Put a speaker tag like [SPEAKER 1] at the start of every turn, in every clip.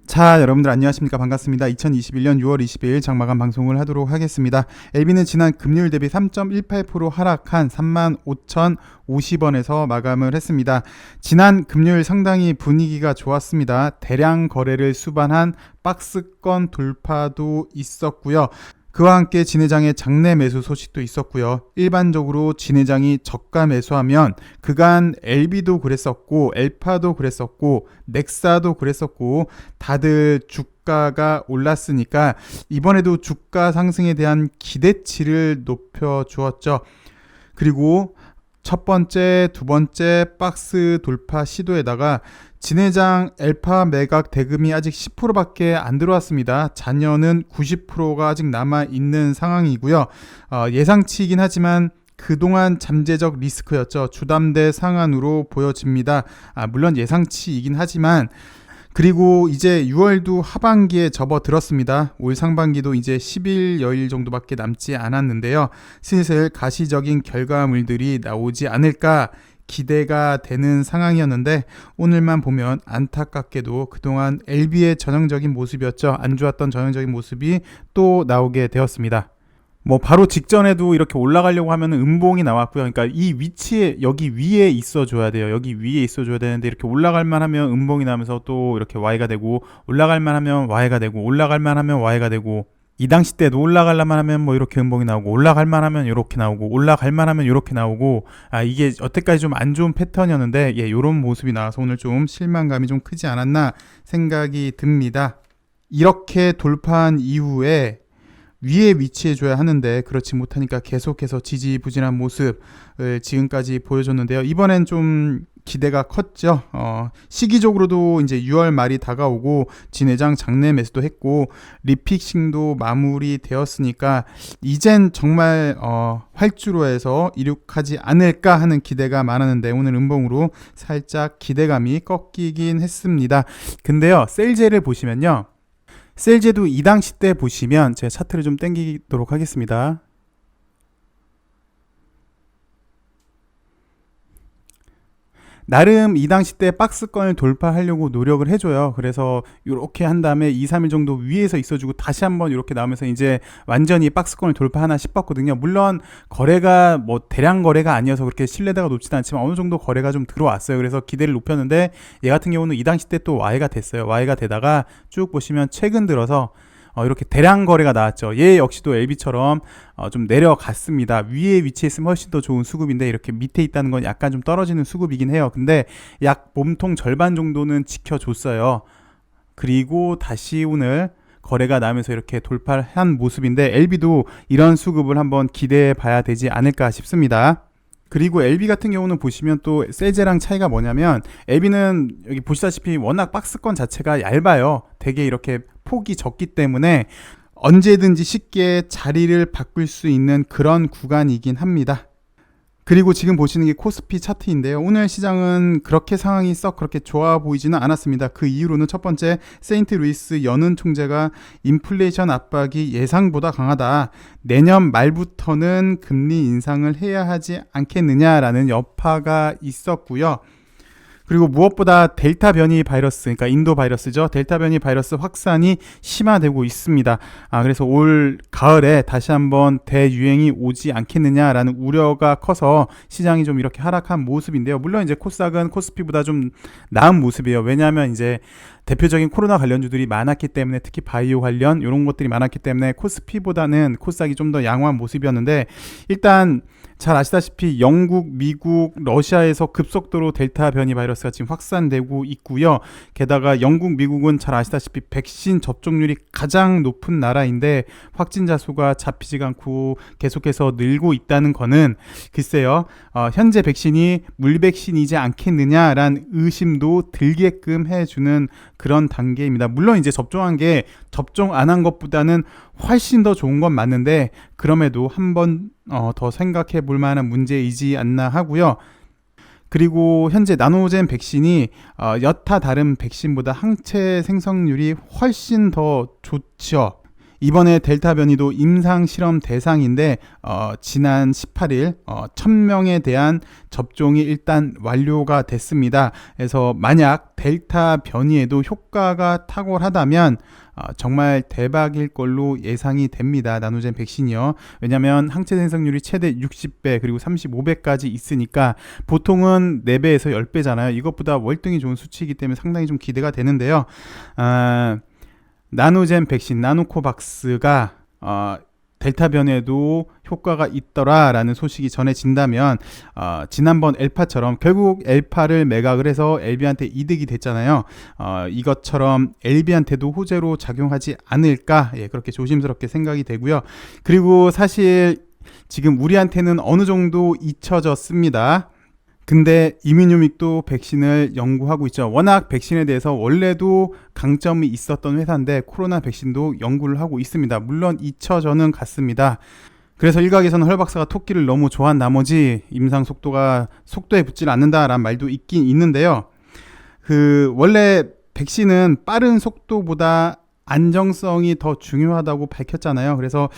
[SPEAKER 1] 자, 여러분들 안녕하십니까? 반갑습니다. 2021년 6월 22일 장마감 방송을 하도록 하겠습니다. LB는 지난 금요일 대비 3.18% 하락한 35,050원에서 마감을 했습니다. 지난 금요일 상당히 분위기가 좋았습니다. 대량 거래를 수반한 박스권 돌파도 있었고요. 그와 함께 진회장의 장내 매수 소식도 있었고요. 일반적으로 진회장이 저가 매수하면 그간 LB도 그랬었고 엘파도 그랬었고 넥사도 그랬었고 다들 주가가 올랐으니까 이번에도 주가 상승에 대한 기대치를 높여주었죠. 그리고 첫 번째, 두 번째 박스 돌파 시도에다가 진회장 엘파 매각 대금이 아직 10%밖에 안 들어왔습니다. 잔여는 90%가 아직 남아있는 상황이고요. 예상치이긴 하지만 그동안 잠재적 리스크였죠. 주담대 상한으로 보여집니다. 물론 예상치이긴 하지만 그리고 이제 6월도 하반기에 접어들었습니다. 올 상반기도 이제 10일 여일 정도밖에 남지 않았는데요. 슬슬 가시적인 결과물들이 나오지 않을까 기대가 되는 상황이었는데 오늘만 보면 안타깝게도 그동안 LB의 전형적인 모습이었죠. 안 좋았던 전형적인 모습이 또 나오게 되었습니다. 바로 직전에도 이렇게 올라가려고 하면 음봉이 나왔고요. 그러니까 이 위치에 여기 위에 있어줘야 돼요. 여기 위에 있어줘야 되는데 이렇게 올라갈만 하면 음봉이 나면서 또 이렇게 Y가 되고 올라갈만 하면 Y가 되고 올라갈만 하면 Y가 되고 이 당시 때도 올라갈만 하면 이렇게 음봉이 나오고 올라갈만 하면 이렇게 나오고 올라갈만 하면 이렇게 나오고 이게 여태까지 좀 안 좋은 패턴이었는데 이런 모습이 나와서 오늘 좀 실망감이 좀 크지 않았나 생각이 듭니다. 이렇게 돌파한 이후에 위에 위치해줘야 하는데 그렇지 못하니까 계속해서 지지부진한 모습을 지금까지 보여줬는데요. 이번엔 좀 기대가 컸죠. 시기적으로도 이제 6월 말이 다가오고 진회장 장내 매수도 했고 리픽싱도 마무리되었으니까 이젠 정말 활주로 해서 이륙하지 않을까 하는 기대가 많았는데 오늘 음봉으로 살짝 기대감이 꺾이긴 했습니다. 근데요, 셀제를 보시면요. 셀제도 이 당시 때 보시면 제가 차트를 좀 당기도록 하겠습니다. 나름 이 당시 때 박스권을 돌파하려고 노력을 해줘요. 그래서 이렇게 한 다음에 2, 3일 정도 위에서 있어주고 다시 한번 이렇게 나오면서 이제 완전히 박스권을 돌파하나 싶었거든요. 물론 거래가 대량 거래가 아니어서 그렇게 신뢰도가 높지는 않지만 어느 정도 거래가 좀 들어왔어요. 그래서 기대를 높였는데 얘 같은 경우는 이 당시 때 또 Y가 됐어요. Y가 되다가 쭉 보시면 최근 들어서 이렇게 대량 거래가 나왔죠. 얘 역시도 LB처럼 좀 내려갔습니다. 위에 위치했으면 훨씬 더 좋은 수급인데 이렇게 밑에 있다는 건 약간 좀 떨어지는 수급이긴 해요. 근데 약 몸통 절반 정도는 지켜줬어요. 그리고 다시 오늘 거래가 나면서 이렇게 돌파한 모습인데 LB도 이런 수급을 한번 기대해 봐야 되지 않을까 싶습니다. 그리고 LB 같은 경우는 보시면 또 셀제랑 차이가 뭐냐면 LB는 여기 보시다시피 워낙 박스권 자체가 얇아요. 되게 이렇게 폭이 적기 때문에 언제든지 쉽게 자리를 바꿀 수 있는 그런 구간이긴 합니다. 그리고 지금 보시는 게 코스피 차트인데요. 오늘 시장은 그렇게 상황이 썩 그렇게 좋아 보이지는 않았습니다. 그 이유로는 첫 번째, 세인트루이스 연은 총재가 인플레이션 압박이 예상보다 강하다. 내년 말부터는 금리 인상을 해야 하지 않겠느냐라는 여파가 있었고요. 그리고 무엇보다 델타 변이 바이러스, 그러니까 인도 바이러스죠. 델타 변이 바이러스 확산이 심화되고 있습니다. 그래서 올 가을에 다시 한번 대유행이 오지 않겠느냐라는 우려가 커서 시장이 좀 이렇게 하락한 모습인데요. 물론 이제 코스닥은 코스피보다 좀 나은 모습이에요. 왜냐하면 이제 대표적인 코로나 관련주들이 많았기 때문에 특히 바이오 관련 이런 것들이 많았기 때문에 코스피보다는 코스닥이 좀 더 양호한 모습이었는데 일단 잘 아시다시피 영국, 미국, 러시아에서 급속도로 델타 변이 바이러스가 지금 확산되고 있고요. 게다가 영국, 미국은 잘 아시다시피 백신 접종률이 가장 높은 나라인데 확진자 수가 잡히지가 않고 계속해서 늘고 있다는 거는 글쎄요. 현재 백신이 물백신이지 않겠느냐라는 의심도 들게끔 해주는 그런 단계입니다. 물론 이제 접종한 게 접종 안 한 것보다는 훨씬 더 좋은 건 맞는데 그럼에도 한 번 더 생각해 볼 만한 문제이지 않나 하고요. 그리고 현재 나노젠 백신이 여타 다른 백신보다 항체 생성률이 훨씬 더 좋죠. 이번에 델타 변이도 임상 실험 대상인데 지난 18일 1000명에 대한 접종이 일단 완료가 됐습니다. 그래서 만약 델타 변이에도 효과가 탁월하다면 정말 대박일 걸로 예상이 됩니다. 나노젠 백신이요. 왜냐하면 항체 생성률이 최대 60배 그리고 35배까지 있으니까 보통은 4배에서 10배잖아요. 이것보다 월등히 좋은 수치이기 때문에 상당히 좀 기대가 되는데요. 나노젠 백신 나노코박스가 델타 변에도 효과가 있더라라는 소식이 전해진다면 지난번 엘파처럼 결국 엘파를 매각을 해서 엘비한테 이득이 됐잖아요. 이것처럼 엘비한테도 호재로 작용하지 않을까, 그렇게 조심스럽게 생각이 되고요. 그리고 사실 지금 우리한테는 어느 정도 잊혀졌습니다. 근데 이뮤노믹도 백신을 연구하고 있죠. 워낙 백신에 대해서 원래도 강점이 있었던 회사인데 코로나 백신도 연구를 하고 있습니다. 물론 잊혀져는 갔습니다. 그래서 일각에서는 헐 박사가 토끼를 너무 좋아한 나머지 임상 속도에 붙질 않는다라는 말도 있긴 있는데요. 원래 백신은 빠른 속도보다 안정성이 더 중요하다고 밝혔잖아요. 그래서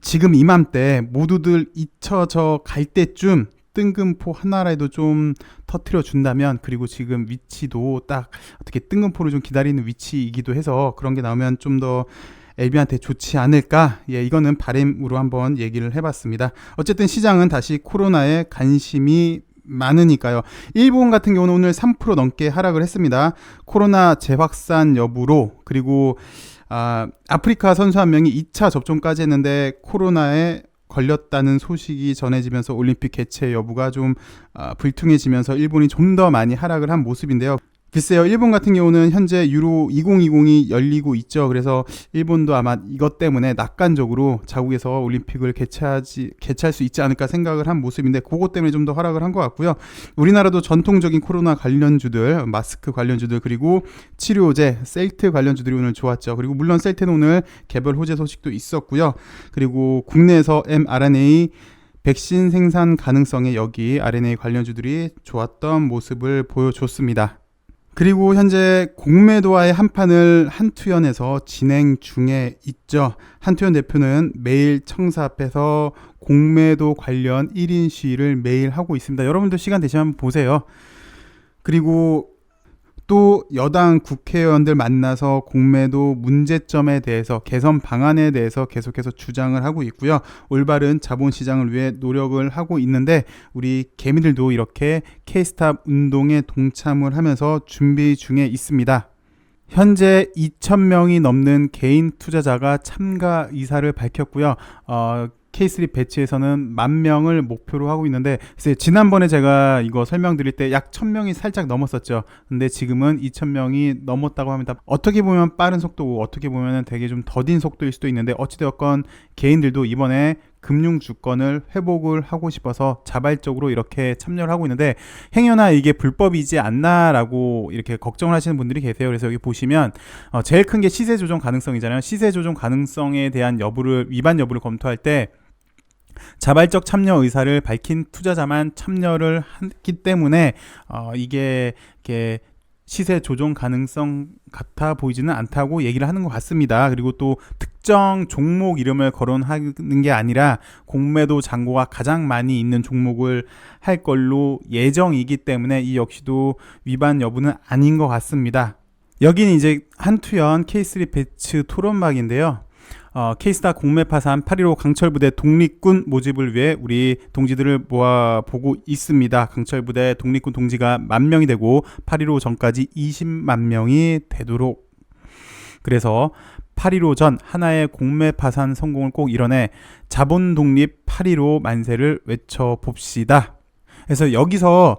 [SPEAKER 1] 지금 이맘때 모두들 잊혀져 갈 때쯤 뜬금포 하나라도 좀 터트려 준다면, 그리고 지금 위치도 딱 어떻게 뜬금포를 좀 기다리는 위치이기도 해서 그런 게 나오면 좀 더 엘비한테 좋지 않을까? 이거는 바람으로 한번 얘기를 해봤습니다. 어쨌든 시장은 다시 코로나에 관심이 많으니까요. 일본 같은 경우는 오늘 3% 넘게 하락을 했습니다. 코로나 재확산 여부로, 그리고 아프리카 선수 한 명이 2차 접종까지 했는데 코로나에 걸렸다는 소식이 전해지면서 올림픽 개최 여부가 좀 불투명해지면서 일본이 좀 더 많이 하락을 한 모습인데요. 글쎄요, 일본 같은 경우는 현재 유로 2020이 열리고 있죠. 그래서 일본도 아마 이것 때문에 낙관적으로 자국에서 올림픽을 개최할 수 있지 않을까 생각을 한 모습인데, 그것 때문에 좀 더 하락을 한 것 같고요. 우리나라도 전통적인 코로나 관련주들, 마스크 관련주들, 그리고 치료제, 셀트 관련주들이 오늘 좋았죠. 그리고 물론 셀트는 오늘 개별 호재 소식도 있었고요. 그리고 국내에서 mRNA 백신 생산 가능성에 여기 RNA 관련주들이 좋았던 모습을 보여줬습니다. 그리고 현재 공매도와의 한판을 한투연에서 진행 중에 있죠. 한투연 대표는 매일 청사 앞에서 공매도 관련 1인 시위를 매일 하고 있습니다. 여러분도 시간 되시면 보세요. 그리고 또 여당 국회의원들 만나서 공매도 문제점에 대해서, 개선 방안에 대해서 계속해서 주장을 하고 있고요. 올바른 자본시장을 위해 노력을 하고 있는데, 우리 개미들도 이렇게 K스탑 운동에 동참을 하면서 준비 중에 있습니다. 현재 2,000명이 넘는 개인 투자자가 참가 의사를 밝혔고요. K3 배치에서는 10,000명을 목표로 하고 있는데, 지난번에 제가 이거 설명드릴 때 약 1,000명이 살짝 넘었었죠. 근데 지금은 2,000명이 넘었다고 합니다. 어떻게 보면 빠른 속도고 어떻게 보면 되게 좀 더딘 속도일 수도 있는데, 어찌되었건 개인들도 이번에 금융 주권을 회복을 하고 싶어서 자발적으로 이렇게 참여를 하고 있는데, 행여나 이게 불법이지 않나라고 이렇게 걱정을 하시는 분들이 계세요. 그래서 여기 보시면 제일 큰 게 시세 조정 가능성이잖아요. 시세 조정 가능성에 대한 위반 여부를 검토할 때 자발적 참여 의사를 밝힌 투자자만 참여를 했기 때문에 이게 시세 조정 가능성 같아 보이지는 않다고 얘기를 하는 것 같습니다. 그리고 또 특정 종목 이름을 거론하는 게 아니라 공매도 잔고가 가장 많이 있는 종목을 할 걸로 예정이기 때문에 이 역시도 위반 여부는 아닌 것 같습니다. 여기는 이제 한투연 K3 배치 토론막인데요. K스타 공매 파산 8.15 강철부대 독립군 모집을 위해 우리 동지들을 모아보고 있습니다. 강철부대 독립군 동지가 10,000명이 되고 8.15 전까지 20만 명이 되도록, 그래서 8.15 전 하나의 공매 파산 성공을 꼭 이뤄내 자본 독립 8.15 만세를 외쳐봅시다. 그래서 여기서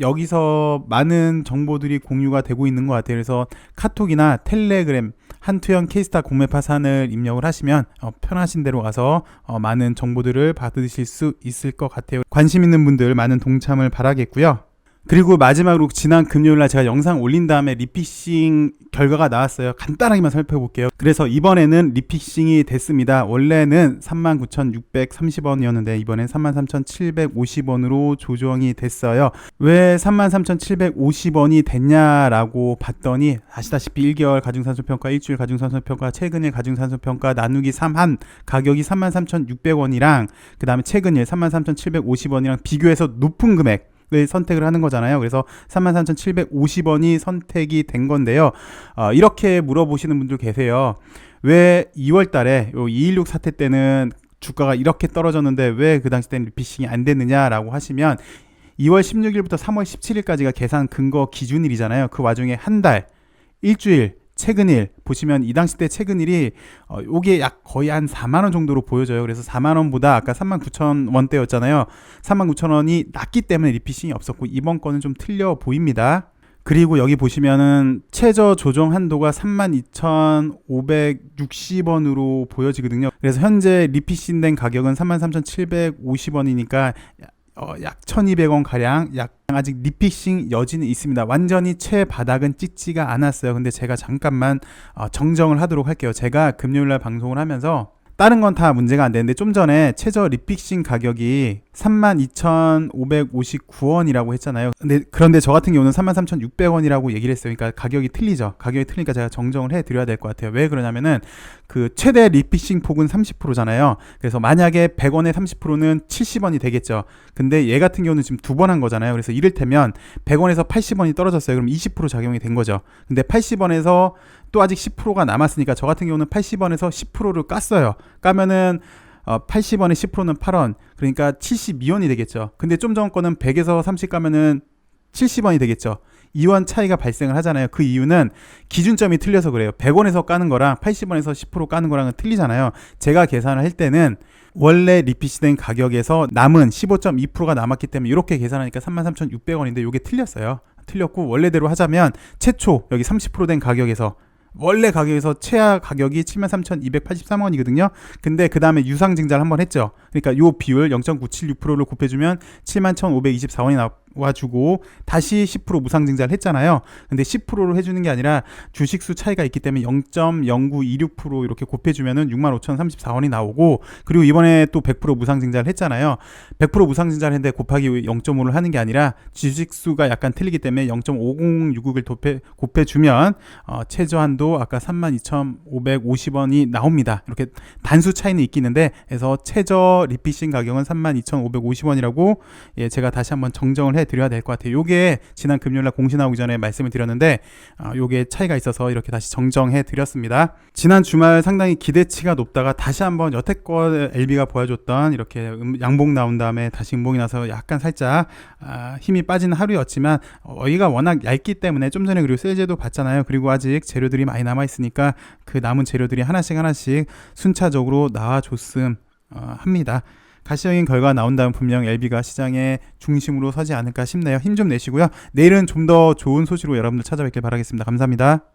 [SPEAKER 1] 여기서 많은 정보들이 공유가 되고 있는 것 같아요. 그래서 카톡이나 텔레그램 한투연 K스타 공매 파산을 입력을 하시면 편하신 대로 가서 많은 정보들을 받으실 수 있을 것 같아요. 관심 있는 분들 많은 동참을 바라겠고요. 그리고 마지막으로 지난 금요일날 제가 영상 올린 다음에 리피싱 결과가 나왔어요. 간단하게만 살펴볼게요. 그래서 이번에는 리피싱이 됐습니다. 원래는 39,630원이었는데 이번엔 33,750원으로 조정이 됐어요. 왜 33,750원이 됐냐라고 봤더니 아시다시피 1개월 가중산소평가, 일주일 가중산소평가, 최근일 가중산소평가 나누기 3한 가격이 33,600원이랑 그 다음에 최근일 33,750원이랑 비교해서 높은 금액 을 선택을 하는 거잖아요. 그래서 33,750원이 선택이 된 건데요. 이렇게 물어보시는 분들 계세요. 왜 2월 달에 216 사태 때는 주가가 이렇게 떨어졌는데 왜 그 당시 때는 리피싱이 안 됐느냐라고 하시면 2월 16일부터 3월 17일까지가 계산 근거 기준일이잖아요. 그 와중에 한 달, 일주일, 최근일 보시면 이 당시 때 최근일이 요게 약 거의 한 4만원 정도로 보여져요. 그래서 4만원보다 아까 39,000원대였잖아요. 39,000원이 낮기 때문에 리피싱이 없었고 이번 거는 좀 틀려 보입니다. 그리고 여기 보시면은 최저 조정 한도가 32,560원으로 보여지거든요. 그래서 현재 리피싱 된 가격은 33,750원이니까 약 1,200원 가량 아직 리피싱 여지는 있습니다. 완전히 최바닥은 찍지가 않았어요. 근데 제가 잠깐만 정정을 하도록 할게요. 제가 금요일날 방송을 하면서 다른 건 다 문제가 안 되는데 좀 전에 최저 리픽싱 가격이 32,559원이라고 했잖아요. 그런데 저 같은 경우는 33,600원이라고 얘기를 했어요. 그러니까 가격이 틀리죠. 가격이 틀리니까 제가 정정을 해드려야 될 것 같아요. 왜 그러냐면은 그 최대 리픽싱 폭은 30%잖아요. 그래서 만약에 100원에 30%는 70원이 되겠죠. 근데 얘 같은 경우는 지금 두 번 한 거잖아요. 그래서 이를테면 100원에서 80원이 떨어졌어요. 그럼 20% 작용이 된 거죠. 근데 80원에서 또 아직 10%가 남았으니까 저 같은 경우는 80원에서 10%를 깠어요. 까면은 80원에 10%는 8원. 그러니까 72원이 되겠죠. 근데 좀 전 거는 100에서 30 까면은 70원이 되겠죠. 2원 차이가 발생을 하잖아요. 그 이유는 기준점이 틀려서 그래요. 100원에서 까는 거랑 80원에서 10% 까는 거랑은 틀리잖아요. 제가 계산을 할 때는 원래 리피시된 가격에서 남은 15.2%가 남았기 때문에 이렇게 계산하니까 33,600원인데 이게 틀렸어요. 틀렸고 원래대로 하자면 최초 여기 30%된 가격에서 원래 가격에서 최하 가격이 73,283원이거든요. 근데 그 다음에 유상증자를 한번 했죠. 그러니까 요 비율 0.976%를 곱해주면 71,524원이 나와주고 다시 10% 무상증자를 했잖아요. 근데 10%로 해주는 게 아니라 주식수 차이가 있기 때문에 0.0926% 이렇게 곱해주면은 65,034원이 나오고, 그리고 이번에 또 100% 무상증자를 했잖아요. 100% 무상증자를 했는데 곱하기 0.5를 하는 게 아니라 주식수가 약간 틀리기 때문에 0.5066을 곱해주면 최저한도 아까 32,550원이 나옵니다. 이렇게 단수 차이는 있기는데, 그래서 최저 리피싱 가격은 32,550원이라고 제가 다시 한번 정정을 해드려야 될 것 같아요. 요게 지난 금요일날 공시 나오기 전에 말씀을 드렸는데 요게 차이가 있어서 이렇게 다시 정정해 드렸습니다. 지난 주말 상당히 기대치가 높다가 다시 한번 여태껏 LB가 보여줬던 이렇게 양봉 나온 다음에 다시 음봉이 나서 약간 살짝 힘이 빠지는 하루였지만 여기가 워낙 얇기 때문에 좀 전에 그리고 세일제도 봤잖아요. 그리고 아직 재료들이 많이 남아 있으니까 그 남은 재료들이 하나씩 순차적으로 나와줬음 합니다. 가시적인 결과가 나온 다음 분명 LB가 시장의 중심으로 서지 않을까 싶네요. 힘 좀 내시고요. 내일은 좀 더 좋은 소식으로 여러분들 찾아뵙길 바라겠습니다. 감사합니다.